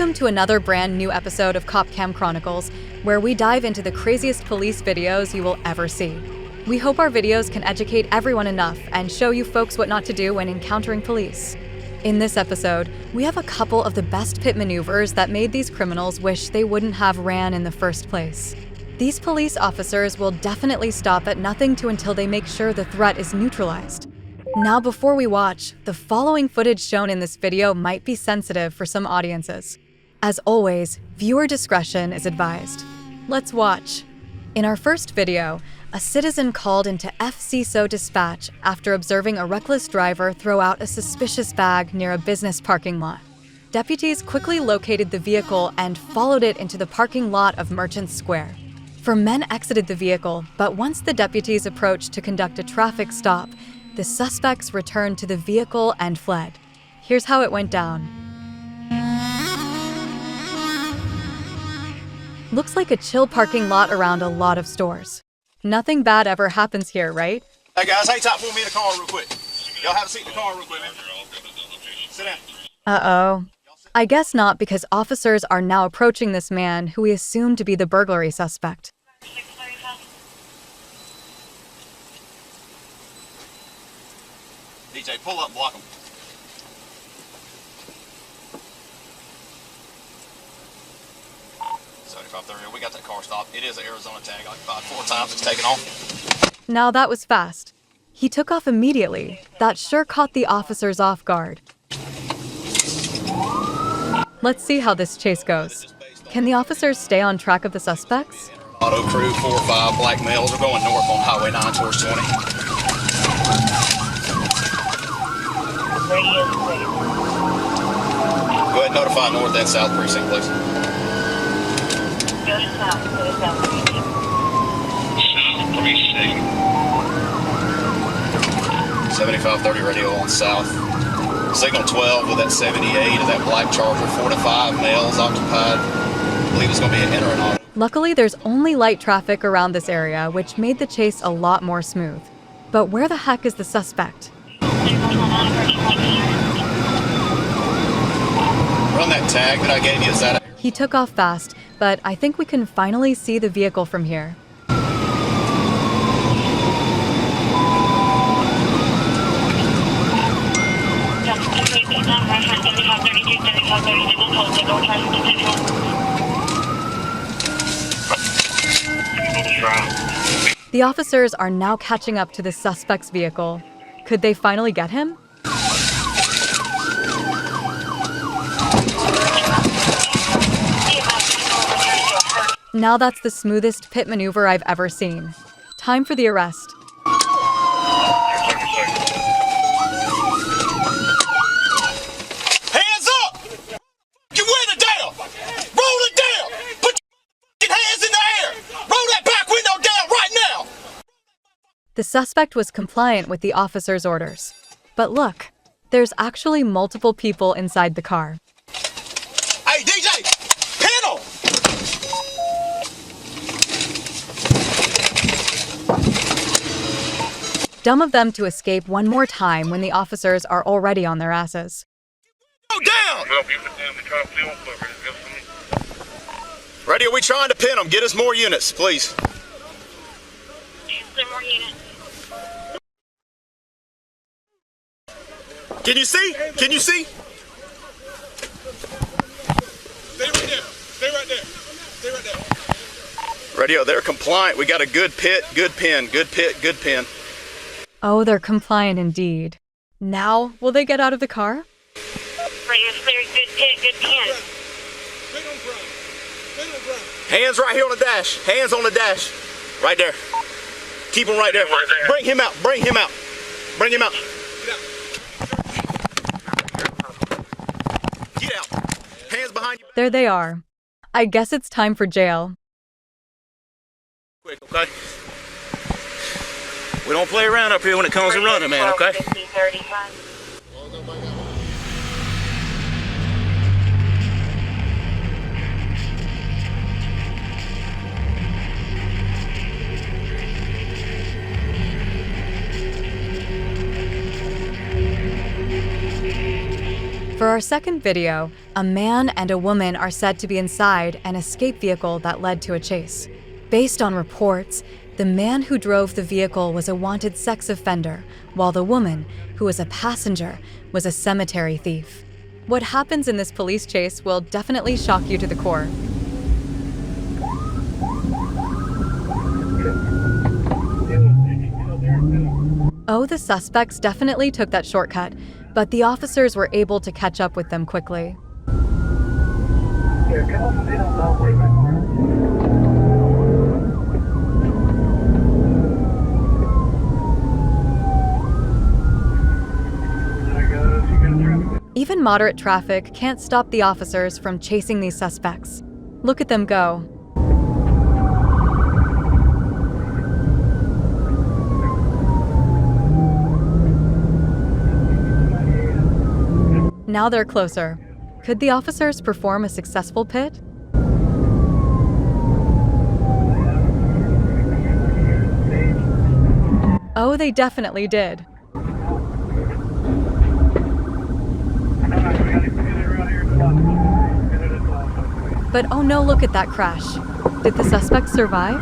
Welcome to another brand new episode of Cop Cam Chronicles, where we dive into the craziest police videos you will ever see. We hope our videos can educate everyone enough and show you folks what not to do when encountering police. In this episode, we have a couple of the best pit maneuvers that made these criminals wish they wouldn't have ran in the first place. These police officers will definitely stop at nothing until they make sure the threat is neutralized. Now, before we watch, the following footage shown in this video might be sensitive for some audiences. As always, viewer discretion is advised. Let's watch. In our first video, a citizen called into FCSO dispatch after observing a reckless driver throw out a suspicious bag near a business parking lot. Deputies quickly located the vehicle and followed it into the parking lot of Merchant Square. Four men exited the vehicle, but once the deputies approached to conduct a traffic stop, the suspects returned to the vehicle and fled. Here's how it went down. Looks like a chill parking lot around a lot of stores. Nothing bad ever happens here, right? Hey guys, hang tight for me in the car real quick. Y'all have a seat in the car real quick, man. Sit down. Uh-oh. I guess not, because officers are now approaching this man who we assume to be the burglary suspect. DJ, pull up and block him. 7530, we got that car stopped. It is an Arizona tag. Like 4 times it's taken off. Now that was fast. He took off immediately. That sure caught the officers off guard. Let's see how this chase goes. Can the officers stay on track of the suspects? Auto crew 4 or 5 black males are going north on Highway 9 towards 20. Go ahead and notify North and South Precinct, please. Go to South Precinct. South Precinct. 7530 radio on South. Signal 12 with that 78 of that black Charger, 4 to 5 males occupied. I believe it's going to be an entering auto. Luckily, there's only light traffic around this area, which made the chase a lot more smooth. But where the heck is the suspect? Run that tag that I gave you, is that it? He took off fast, but I think we can finally see the vehicle from here. The officers are now catching up to the suspect's vehicle. Could they finally get him? Now that's the smoothest pit maneuver I've ever seen. Time for the arrest. Hands up! Get window down! Roll it down! Put your hands in the air! Roll that back window down right now! The suspect was compliant with the officer's orders. But look, there's actually multiple people inside the car. Hey, DJ! Pin him! Dumb of them to escape one more time when the officers are already on their asses. Go down! Radio, we trying to pin them. Get us more units, please. More units. Can you see? Can you see? Stay right there. Stay right there. Stay right there. Radio, they're compliant. We got a good pit, good pin, good pit, good pin. Oh, they're compliant indeed. Now, will they get out of the car? Radio clear, good pit, good pin. Hands right here on the dash. Hands on the dash. Right there. Keep him right there. Bring him out. Bring him out. Bring him out. Get out. Hands behind you. There they are. I guess it's time for jail. Quick, okay? We don't play around up here when it comes to running, man, okay? For our second video, a man and a woman are said to be inside an escape vehicle that led to a chase. Based on reports, the man who drove the vehicle was a wanted sex offender, while the woman, who was a passenger, was a cemetery thief. What happens in this police chase will definitely shock you to the core. Oh, the suspects definitely took that shortcut, but the officers were able to catch up with them quickly. Even moderate traffic can't stop the officers from chasing these suspects. Look at them go. Now they're closer. Could the officers perform a successful pit? Oh, they definitely did. But oh no, look at that crash. Did the suspects survive?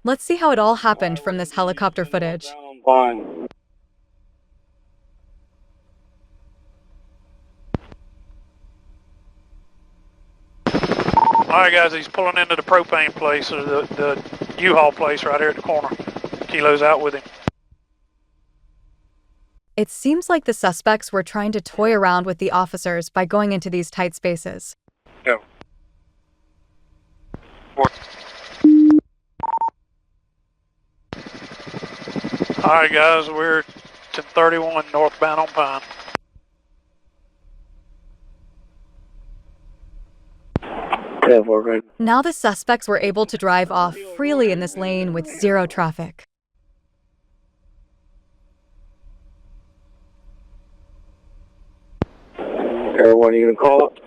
Let's see how it all happened from this helicopter footage. Alright guys, he's pulling into the propane place, or the U-Haul place right here at the corner. Kilo's out with him. It seems like the suspects were trying to toy around with the officers by going into these tight spaces. Go. Alright guys, we're 1031 northbound on Pine. Now the suspects were able to drive off freely in this lane with zero traffic. Everyone, you gonna call it?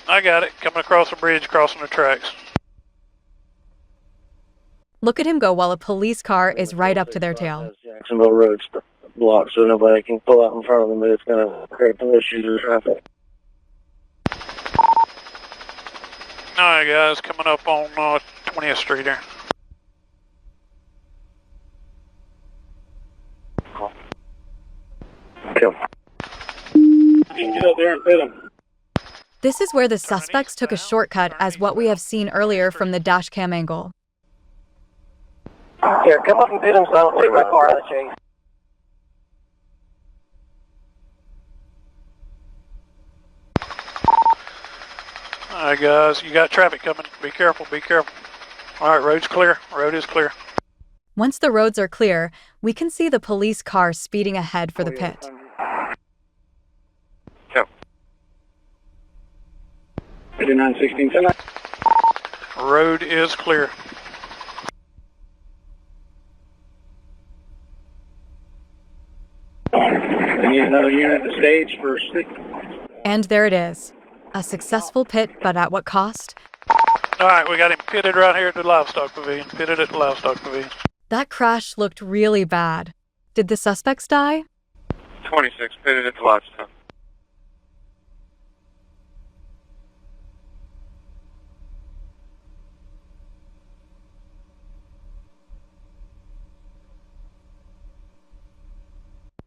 I got it. Coming across the bridge, crossing the tracks. Look at him go while a police car is right up to their tail. Jacksonville Road's blocked, so nobody can pull out in front of them, but it's gonna create some issues with traffic. Alright guys, coming up on 20th Street here. Kill. Get up there and hit them. This is where the suspects took a shortcut as what we have seen earlier from the dash cam angle. Here, come up and hit them so I don't take my car out of the chase. Alright guys, you got traffic coming. Be careful, be careful. Alright, road's clear. Road is clear. Once the roads are clear, we can see the police car speeding ahead for the pit. Yep. 5916. Road is clear. I need another unit at the stage for 6. And there it is. A successful pit, but at what cost? Alright, we got him pitted right here at the livestock pavilion. Pitted at the livestock pavilion. That crash looked really bad. Did the suspects die? 26, pitted at the livestock.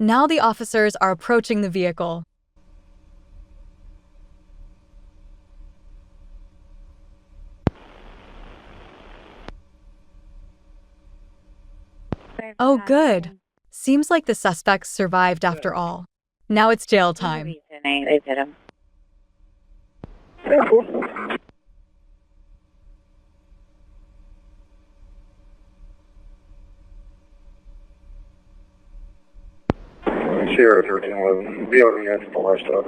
Now the officers are approaching the vehicle. Oh, good. Seems like the suspects survived after all. Now it's jail time. They've hit him. Sierra 1311, be over here at the livestock.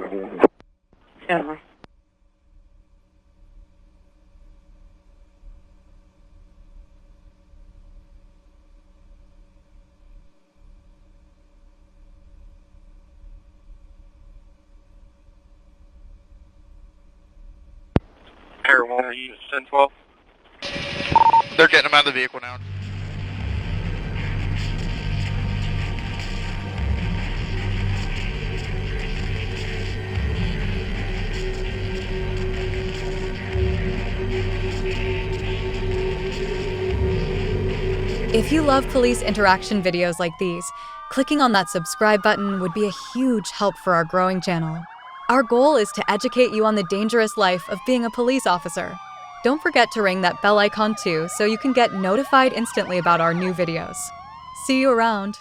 Sure. Sierra 1, are you 1012? They're getting them out of the vehicle now. If you love police interaction videos like these, clicking on that subscribe button would be a huge help for our growing channel. Our goal is to educate you on the dangerous life of being a police officer. Don't forget to ring that bell icon too so you can get notified instantly about our new videos. See you around.